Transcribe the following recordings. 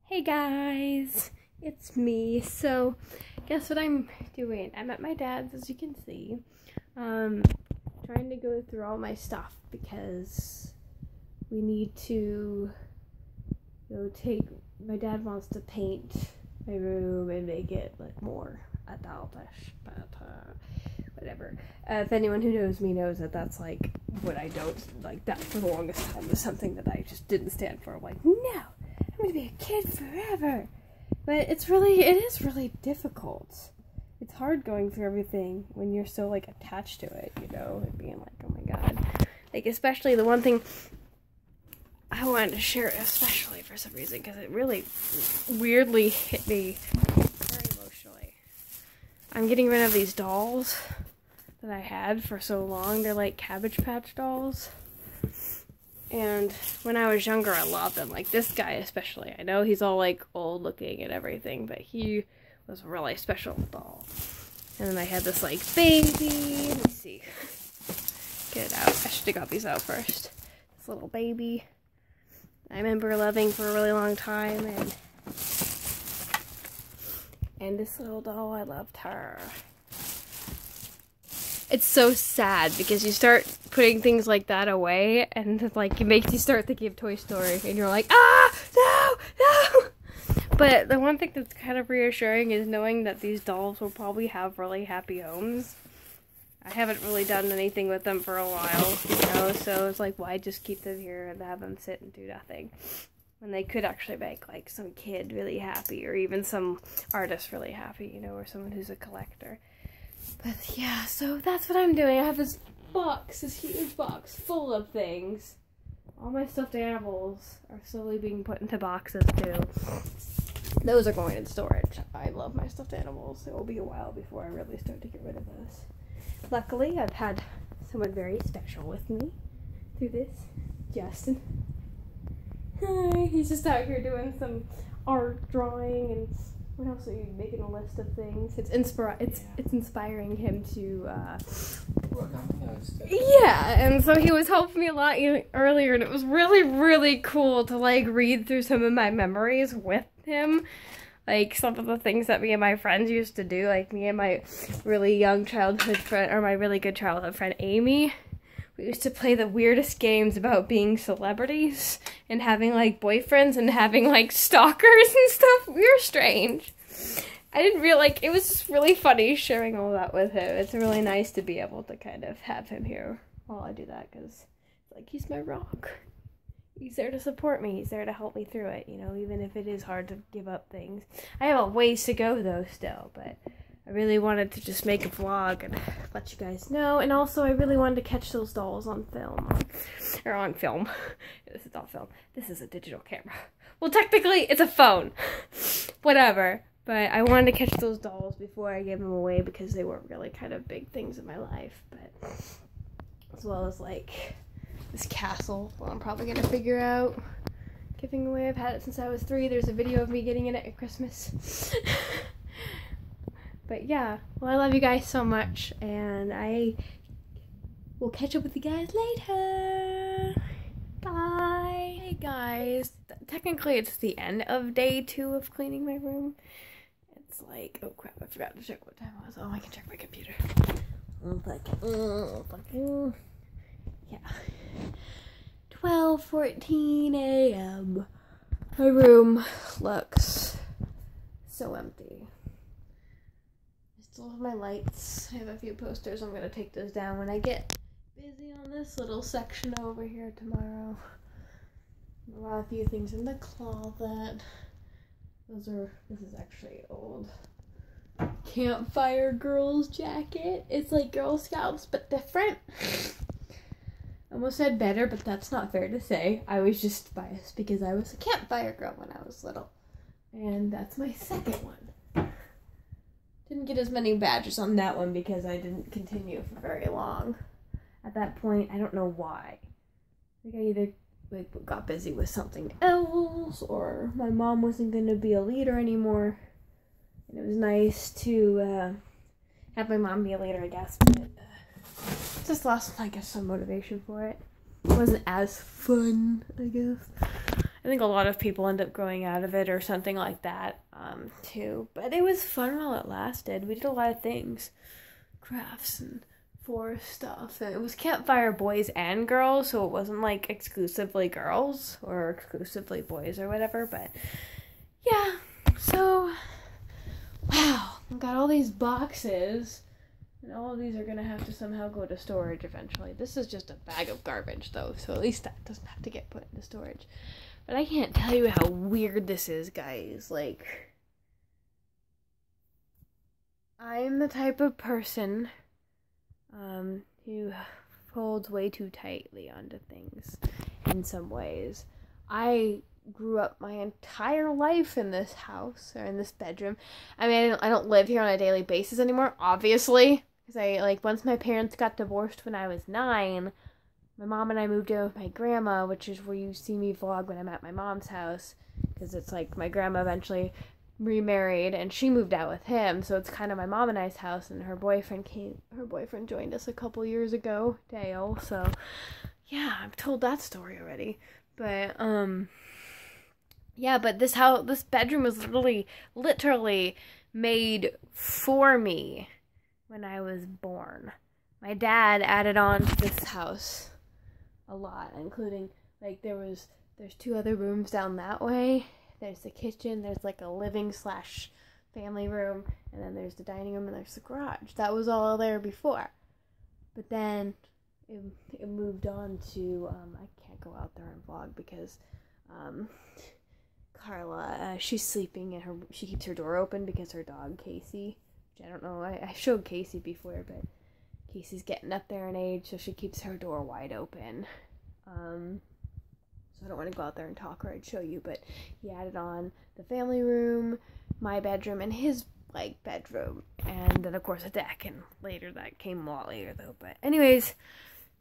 Hey guys, it's me. So, guess what I'm doing? I'm at my dad's, as you can see, trying to go through all my stuff because we need to my dad wants to paint my room and make it like more adultish, but whatever. If anyone who knows me knows that that's like what I don't like. That for the longest time was something that I just didn't stand for. I'm like, no, I'm gonna be a kid forever. But it is really difficult. It's hard going through everything when you're so like attached to it, you know, and being like, oh my god. Like, especially the one thing I wanted to share, especially for some reason, because it really weirdly hit me very emotionally. I'm getting rid of these dolls that I had for so long. They're like Cabbage Patch dolls. And when I was younger, I loved them. Like this guy especially. I know he's all like old looking and everything, but he was a really special doll. And then I had this like baby. Let me see. Get it out. I should have got these out first. This little baby I remember loving for a really long time, and this little doll, I loved her. It's so sad because you start putting things like that away and like it makes you start thinking of Toy Story and you're like, ah, no. But the one thing that's kind of reassuring is knowing that these dolls will probably have really happy homes. I haven't really done anything with them for a while, you know, so it's like, why just keep them here and have them sit and do nothing? When they could actually make, like, some kid really happy, or even some artist really happy, you know, or someone who's a collector. But, yeah, so that's what I'm doing. I have this box, this huge box, full of things. All my stuffed animals are slowly being put into boxes, too. Those are going in storage. I love my stuffed animals. It will be a while before I really start to get rid of those. Luckily, I've had someone very special with me through this. Justin. Hi. He's just out here doing some art drawing and what else are you making a list of things? It's inspiring him to yeah, and so he was helping me a lot earlier, and it was really cool to like read through some of my memories with him. Like, some of the things that me and my friends used to do, like me and my really young childhood friend, or my really good childhood friend, Amy. We used to play the weirdest games about being celebrities and having, like, boyfriends and having, like, stalkers and stuff. We were strange. I didn't realize, it was just really funny sharing all that with him. It's really nice to be able to kind of have him here while I do that, because, like, he's my rock. He's there to support me. He's there to help me through it, you know, even if it is hard to give up things. I have a ways to go, though, still, but I really wanted to just make a vlog and let you guys know. And also, I really wanted to catch those dolls on film. Or on film. This is not film. This is a digital camera. Well, technically, it's a phone. Whatever. But I wanted to catch those dolls before I gave them away because they were really kind of big things in my life. But as well as, like, this castle, well, I'm probably gonna figure out giving away. I've had it since I was 3. There's a video of me getting it at Christmas. But yeah, well, I love you guys so much, and I will catch up with you guys later. Bye. Hey guys, technically it's the end of day 2 of cleaning my room. It's like, oh crap, I forgot to check what time it was. Oh, I can check my computer. Yeah. 12:14 a.m. My room looks so empty. I still have my lights. I have a few posters. I'm gonna take those down when I get busy on this little section over here tomorrow. A few things in the closet. This is actually old Campfire Girls jacket. It's like Girl Scouts, but different. Almost said better, but that's not fair to say. I was just biased because I was a campfire girl when I was little. And that's my second one. Didn't get as many badges on that one because I didn't continue for very long. At that point, I don't know why. I think I either like got busy with something else, or my mom wasn't going to be a leader anymore. And it was nice to have my mom be a leader, I guess, but just lost, I guess, some motivation for it. It wasn't as fun, I guess. I think a lot of people end up growing out of it or something like that, too. But it was fun while it lasted. We did a lot of things. Crafts and forest stuff. And it was campfire boys and girls, so it wasn't like exclusively girls or exclusively boys or whatever. But yeah, so wow, I've got all these boxes. And all of these are going to have to somehow go to storage eventually. This is just a bag of garbage, though, so at least that doesn't have to get put into storage. But I can't tell you how weird this is, guys. Like, I'm the type of person who holds way too tightly onto things in some ways. I grew up my entire life in this house, or in this bedroom. I mean, I don't live here on a daily basis anymore, obviously. Because once my parents got divorced when I was 9, my mom and I moved in with my grandma, which is where you see me vlog when I'm at my mom's house. Because it's like my grandma eventually remarried and she moved out with him. So it's kind of my mom and I's house, and her boyfriend joined us a couple years ago, Dale. So yeah, I've told that story already. But, yeah, but this bedroom was literally made for me when I was born. My dad added on to this house a lot, including, like, there's 2 other rooms down that way. There's the kitchen, there's like a living/family room, and then there's the dining room, and there's the garage. That was all there before. But then it moved on to, I can't go out there and vlog because, Carla, she's sleeping and she keeps her door open because her dog, Casey, which I don't know, I showed Casey before, but Casey's getting up there in age, so she keeps her door wide open. So I don't want to go out there and talk, or I'd show you, but he added on the family room, my bedroom, and his, like, bedroom, and then, of course, a deck, and later, that came a lot later, though, but anyways,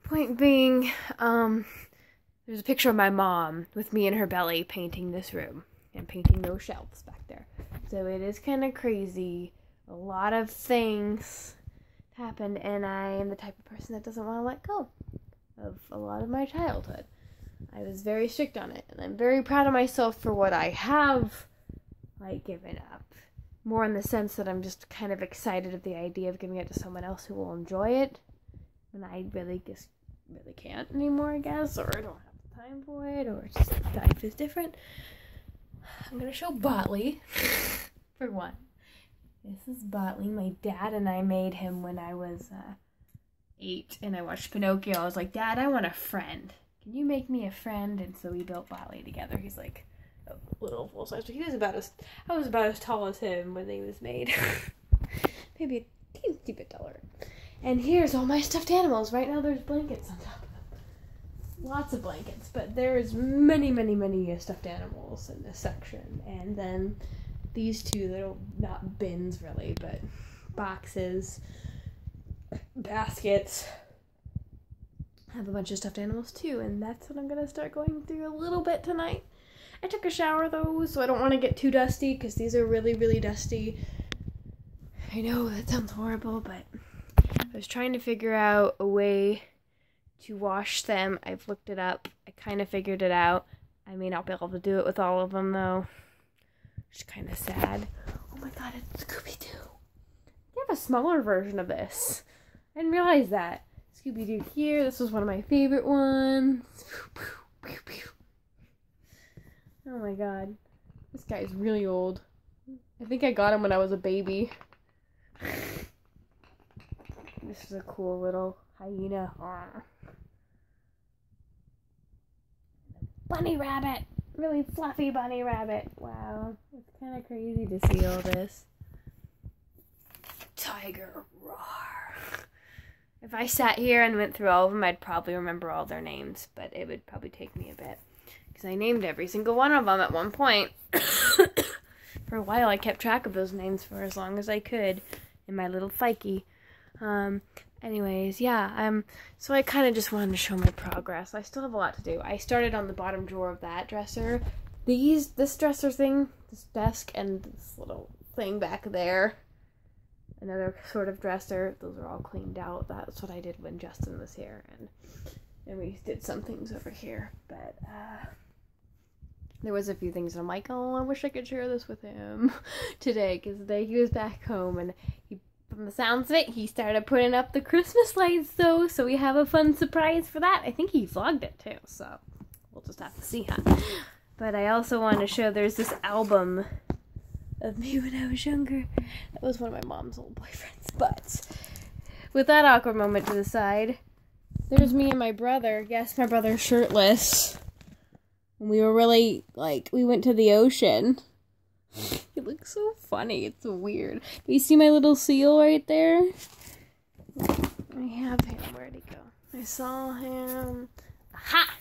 point being, there's a picture of my mom with me in her belly painting this room, and painting those shelves back there, so it is kind of crazy. A lot of things happened, and I am the type of person that doesn't want to let go of a lot of my childhood. I was very strict on it, and I'm very proud of myself for what I have, like, given up. More in the sense that I'm just kind of excited at the idea of giving it to someone else who will enjoy it, when I really can't anymore, I guess, or I don't have the time for it, or just life is different. I'm gonna show Botley, for one. This is Botley. My dad and I made him when I was 8, and I watched Pinocchio. I was like, Dad, I want a friend. Can you make me a friend? And so we built Botley together. He's like a little full size, but I was about as tall as him when he was made. Maybe a teensy bit taller. And here's all my stuffed animals. Right now there's blankets on top of them. Lots of blankets, but there's many, many, many stuffed animals in this section. And then these 2 little, not bins really, but boxes, baskets, have a bunch of stuffed animals too, and that's what I'm going to start going through a little bit tonight. I took a shower though, so I don't want to get too dusty, because these are really, really dusty. I know, that sounds horrible, but I was trying to figure out a way to wash them. I've looked it up. I kind of figured it out. I may not be able to do it with all of them though. Which is kind of sad. Oh my god, it's Scooby-Doo. They have a smaller version of this. I didn't realize that. Scooby-Doo here. This was one of my favorite ones. Oh my god. This guy is really old. I think I got him when I was a baby. This is a cool little hyena. Bunny rabbit. Really fluffy bunny rabbit. Wow. It's kind of crazy to see all this. Tiger. Roar. If I sat here and went through all of them, I'd probably remember all their names, but it would probably take me a bit, because I named every single one of them at one point. For a while, I kept track of those names for as long as I could in my little psyche. Anyways, yeah, so I kind of just wanted to show my progress. I still have a lot to do. I started on the bottom drawer of that dresser. This dresser thing, this desk, and this little thing back there. Another sort of dresser. Those are all cleaned out. That's what I did when Justin was here, and we did some things over here. But there was a few things and I'm like, oh, I wish I could share this with him today, because today he was back home and he, from the sounds of it, he started putting up the Christmas lights though, so we have a fun surprise for that. I think he vlogged it too, so we'll just have to see, huh? But I also want to show, there's this album of me when I was younger. That was one of my mom's old boyfriends. But with that awkward moment to the side, there's me and my brother. Yes, my brother's shirtless. We were really, like, we went to the ocean. It looks so funny. It's so weird. Do you see my little seal right there? I have him. Where'd he go? I saw him. Aha!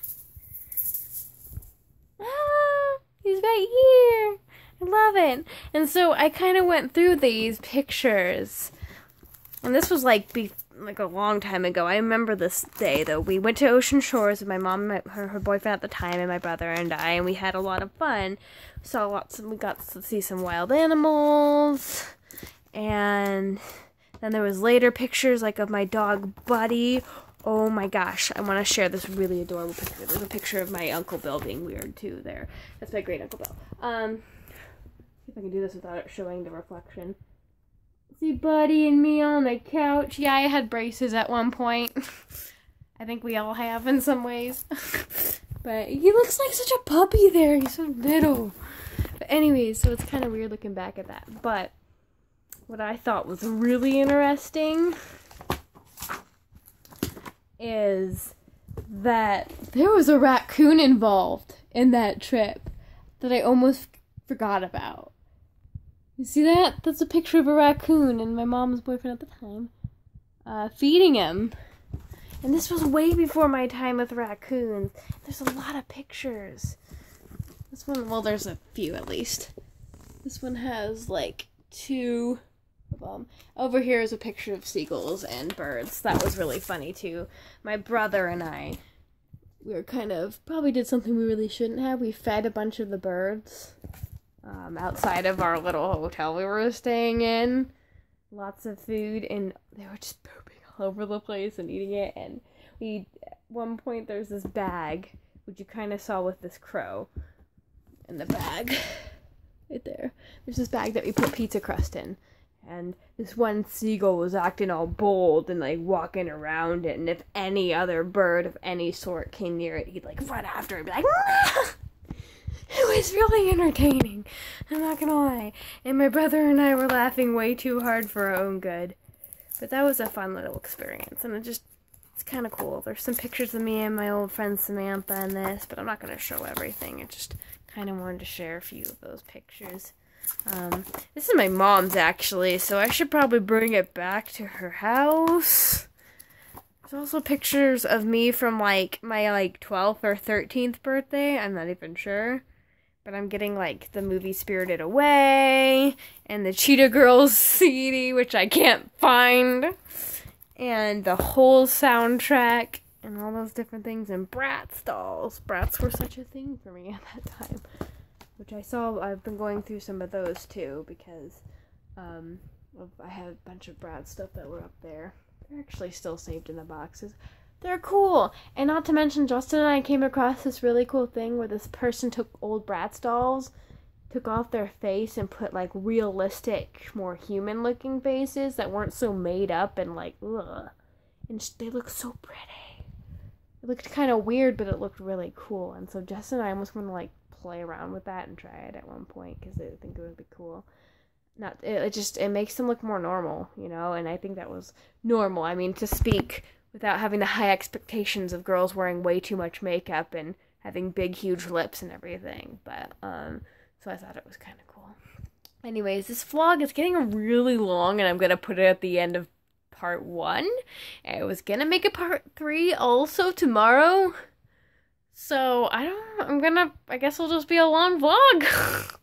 Ah! He's right here. I love it. And so I kind of went through these pictures. And this was like a long time ago. I remember this day, though. We went to Ocean Shores with my mom, her boyfriend at the time, and my brother and I, and we had a lot of fun. We got to see some wild animals, and then there was later pictures, like, of my dog, Buddy. Oh my gosh, I want to share this really adorable picture. There's a picture of my Uncle Bill being weird, too, there. That's my great Uncle Bill. See if I can do this without it showing the reflection. See Buddy and me on the couch. Yeah, I had braces at one point. I think we all have in some ways. But he looks like such a puppy there. He's so little. But anyways, so it's kind of weird looking back at that. But what I thought was really interesting is that there was a raccoon involved in that trip that I almost forgot about. You see that? That's a picture of a raccoon and my mom's boyfriend at the time feeding him. And this was way before my time with raccoons. There's a lot of pictures. This one, well, there's a few at least. This one has like 2 of them. Over here is a picture of seagulls and birds. That was really funny too. My brother and I, we were probably did something we really shouldn't have. We fed a bunch of the birds outside of our little hotel we were staying in. Lots of food, and they were just pooping all over the place and eating it. And at one point, there's this bag, which you kind of saw with this crow in the bag. Right there. There's this bag that we put pizza crust in. And this one seagull was acting all bold and, like, walking around it. And if any other bird of any sort came near it, he'd, like, run after it and be like, "Ah!" It was really entertaining. I'm not gonna lie. And my brother and I were laughing way too hard for our own good. But that was a fun little experience. And it's kind of cool. There's some pictures of me and my old friend Samantha in this. But I'm not going to show everything. I just kind of wanted to share a few of those pictures. This is my mom's, actually. So I should probably bring it back to her house. There's also pictures of me from, like, my, 12th or 13th birthday. I'm not even sure. But I'm getting, like, the movie Spirited Away, and the Cheetah Girls CD, which I can't find, and the whole soundtrack, and all those different things, and Bratz dolls. Bratz were such a thing for me at that time, which I've been going through some of those, too, because, I had a bunch of Bratz stuff that were up there. They're actually still saved in the boxes. They're cool. And not to mention, Justin and I came across this really cool thing where this person took old Bratz dolls, took off their face, and put, like, realistic, more human-looking faces that weren't so made up and, like, ugh. And they look so pretty. It looked kind of weird, but it looked really cool. And so Justin and I almost want to, like, play around with that and try it at one point, because I think it would be cool. It makes them look more normal, you know, and I think that was normal. I mean, to speak without having the high expectations of girls wearing way too much makeup and having big, huge lips and everything. But, so I thought it was kind of cool. Anyways, this vlog is getting really long, and I'm going to put it at the end of part 1. I was going to make a part 3 also tomorrow. So, I guess it'll just be a long vlog.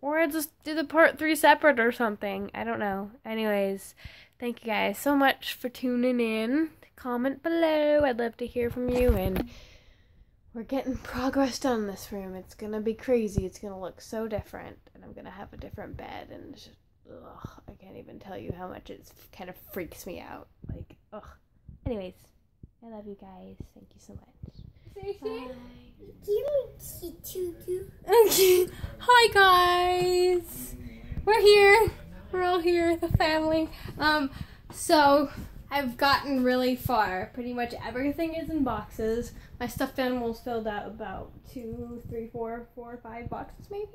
Or I'll just do the part 3 separate or something. I don't know. Anyways, thank you guys so much for tuning in. Comment below. I'd love to hear from you. And we're getting progress done in this room. It's going to be crazy. It's going to look so different. And I'm going to have a different bed. And it's just, ugh, I can't even tell you how much it kind of freaks me out. Like, ugh. Anyways, I love you guys. Thank you so much. Say here. Bye. Okay. Hi guys. We're here. We're all here, the family. So I've gotten really far. Pretty much everything is in boxes. My stuffed animals filled out about 2, 3, 4, 5 boxes maybe.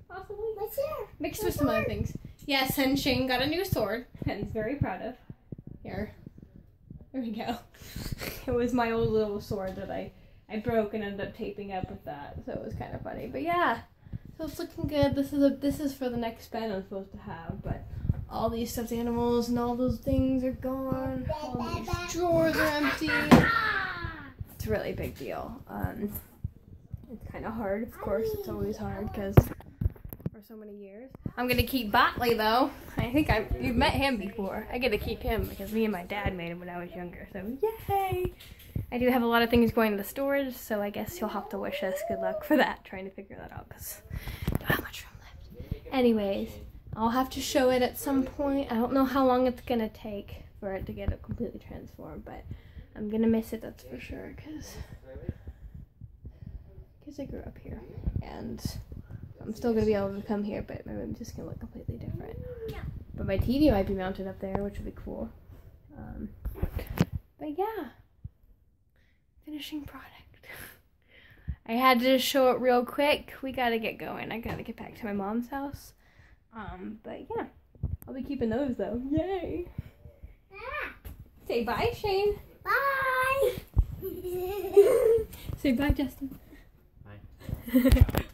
Possibly. What's here? Mixed with some other things. Yes, and Shane got a new sword that he's very proud of. Here. There we go. It was my old little sword that I broke and ended up taping up with that, so it was kind of funny. But yeah, so it's looking good. This is for the next bed I'm supposed to have, but all these stuffed animals and all those things are gone. All these drawers are empty. It's a really big deal. It's kind of hard, of course. It's always hard because for so many years. I'm gonna keep Botley though. I think you've met him before. I get to keep him because me and my dad made him when I was younger. So yay! I do have a lot of things going to the storage, so I guess you'll have to wish us good luck for that, trying to figure that out because I don't have much room left. Anyways, I'll have to show it at some point. I don't know how long it's gonna take for it to get it completely transformed, but I'm gonna miss it, that's for sure, because I grew up here and I'm still gonna be able to come here, but my room's just gonna look completely different. But my TV might be mounted up there, which would be cool. But yeah, finishing product. I had to just show it real quick. We gotta get going. I gotta get back to my mom's house. But yeah, I'll be keeping those though. Yay! Say bye, Shane. Bye. Say bye, Justin. Bye.